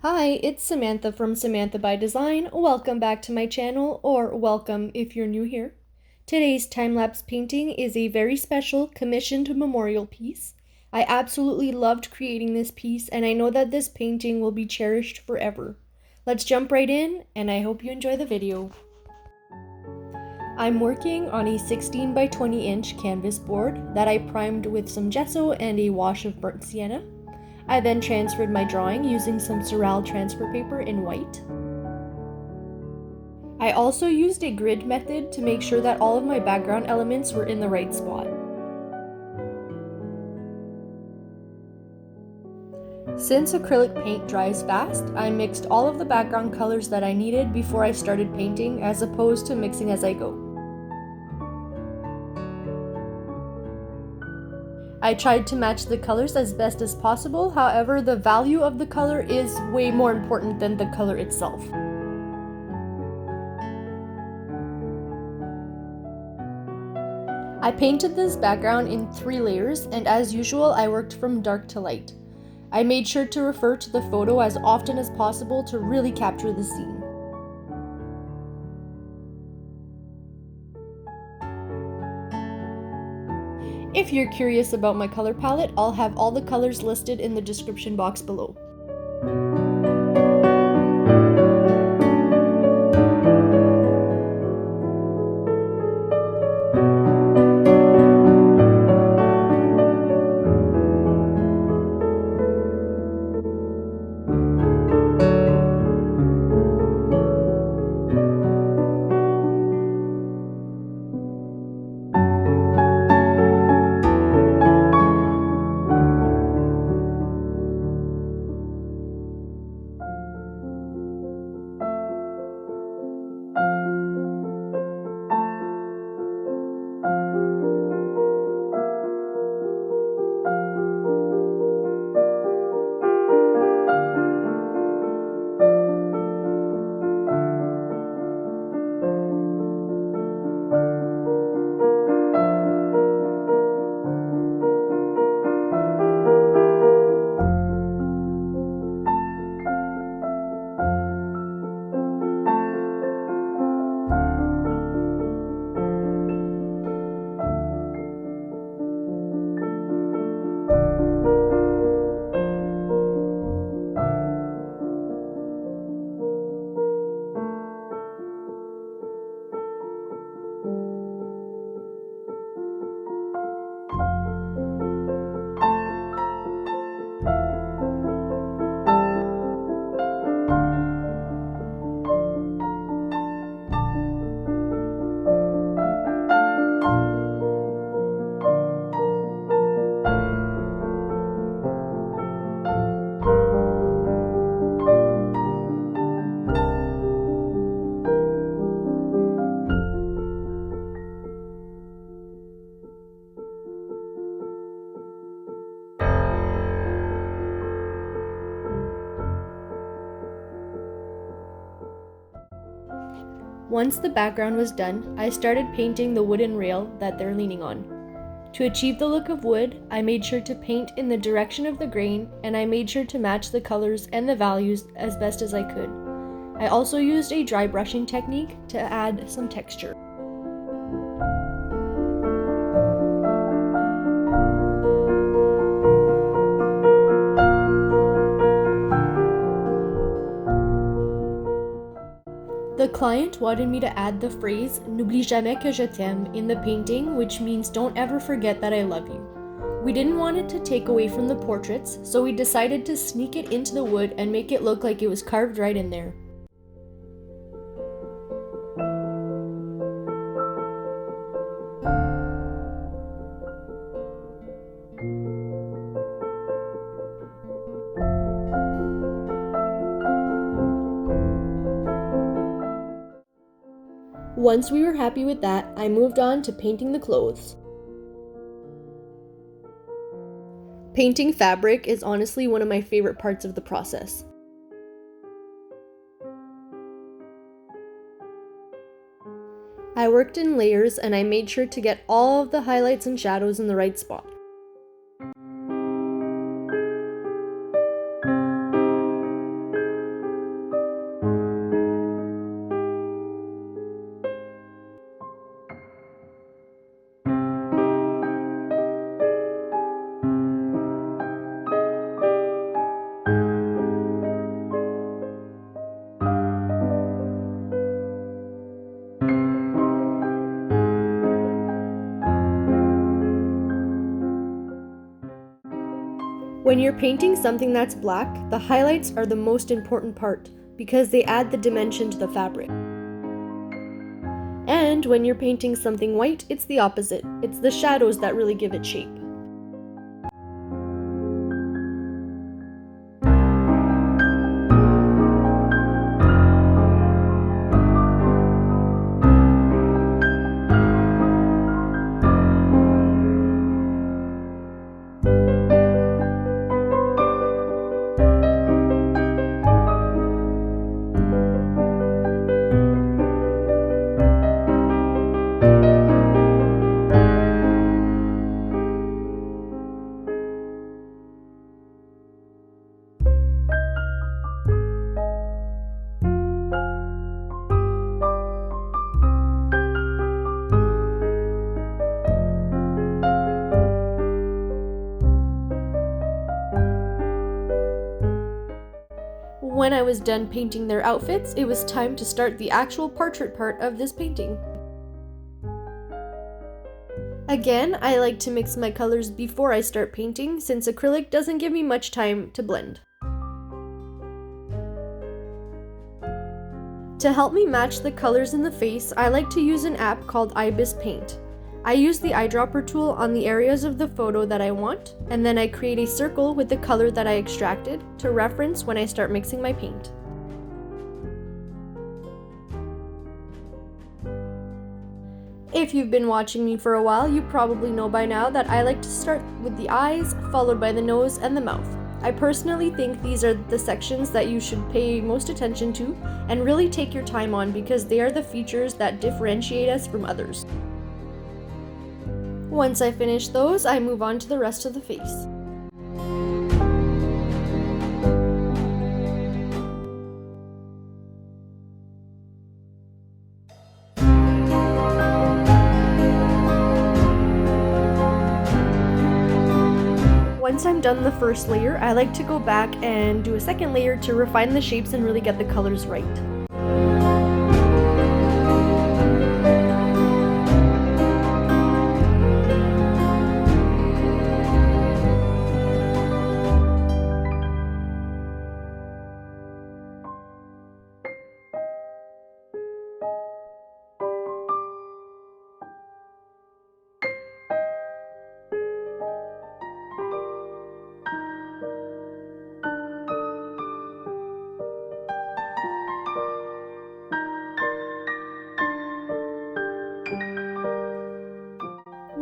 Hi, it's Samantha from Samantha by Design. Welcome back to my channel, or welcome if you're new here. Today's time-lapse painting is a very special commissioned memorial piece. I absolutely loved creating this piece, and I know that this painting will be cherished forever. Let's jump right in, and I hope you enjoy the video. I'm working on a 16 by 20 inch canvas board that I primed with some gesso and a wash of burnt sienna. I then transferred my drawing using some Surreal transfer paper in white. I also used a grid method to make sure that all of my background elements were in the right spot. Since acrylic paint dries fast, I mixed all of the background colors that I needed before I started painting, as opposed to mixing as I go. I tried to match the colors as best as possible, however, the value of the color is way more important than the color itself. I painted this background in 3 layers, and as usual, I worked from dark to light. I made sure to refer to the photo as often as possible to really capture the scene. If you're curious about my color palette, I'll have all the colors listed in the description box below. Once the background was done, I started painting the wooden rail that they're leaning on. To achieve the look of wood, I made sure to paint in the direction of the grain, and I made sure to match the colors and the values as best as I could. I also used a dry brushing technique to add some texture. The client wanted me to add the phrase "N'oublie jamais que je t'aime" in the painting, which means don't ever forget that I love you. We didn't want it to take away from the portraits, so we decided to sneak it into the wood and make it look like it was carved right in there. Once we were happy with that, I moved on to painting the clothes. Painting fabric is honestly one of my favorite parts of the process. I worked in layers and I made sure to get all of the highlights and shadows in the right spot. When you're painting something that's black, the highlights are the most important part because they add the dimension to the fabric. And when you're painting something white, it's the opposite. It's the shadows that really give it shape. When I was done painting their outfits, it was time to start the actual portrait part of this painting. Again, I like to mix my colors before I start painting since acrylic doesn't give me much time to blend. To help me match the colors in the face, I like to use an app called Ibis Paint. I use the eyedropper tool on the areas of the photo that I want, and then I create a circle with the color that I extracted to reference when I start mixing my paint. If you've been watching me for a while, you probably know by now that I like to start with the eyes, followed by the nose and the mouth. I personally think these are the sections that you should pay most attention to and really take your time on because they are the features that differentiate us from others. Once I finish those, I move on to the rest of the face. Once I'm done the first layer, I like to go back and do a second layer to refine the shapes and really get the colors right.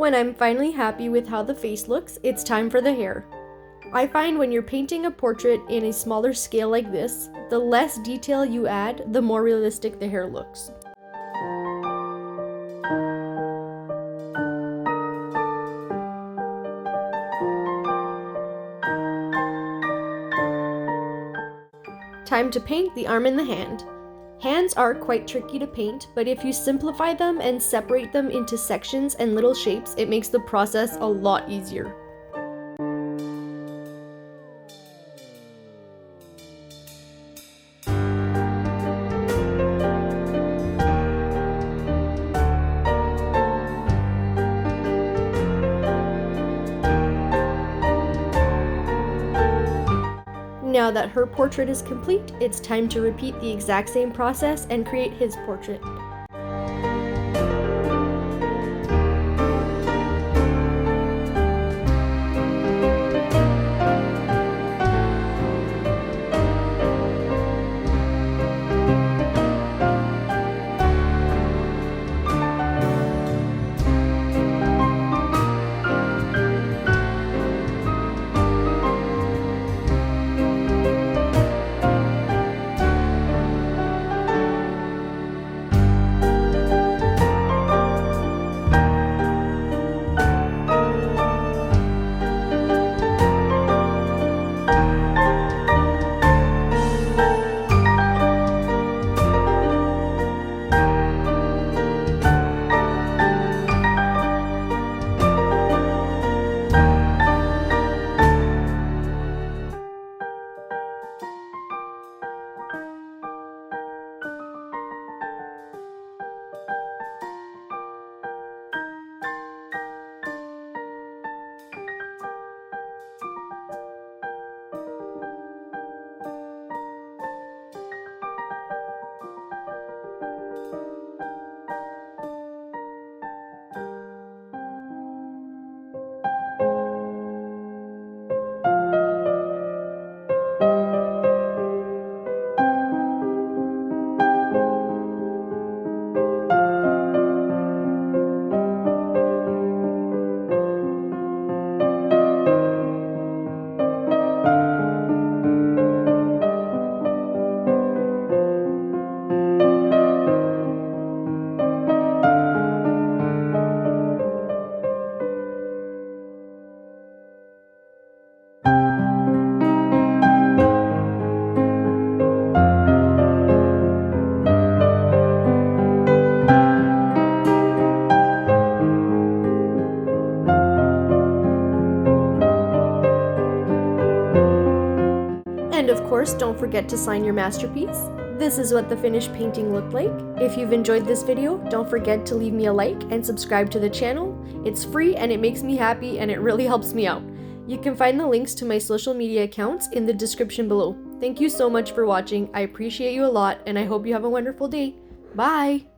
When I'm finally happy with how the face looks, it's time for the hair. I find when you're painting a portrait in a smaller scale like this, the less detail you add, the more realistic the hair looks. Time to paint the arm and the hand. Hands are quite tricky to paint, but if you simplify them and separate them into sections and little shapes, it makes the process a lot easier. Now that her portrait is complete, it's time to repeat the exact same process and create his portrait. And of course, don't forget to sign your masterpiece. This is what the finished painting looked like. If you've enjoyed this video, don't forget to leave me a like and subscribe to the channel. It's free and it makes me happy and it really helps me out. You can find the links to my social media accounts in the description below. Thank you so much for watching. I appreciate you a lot and I hope you have a wonderful day. Bye!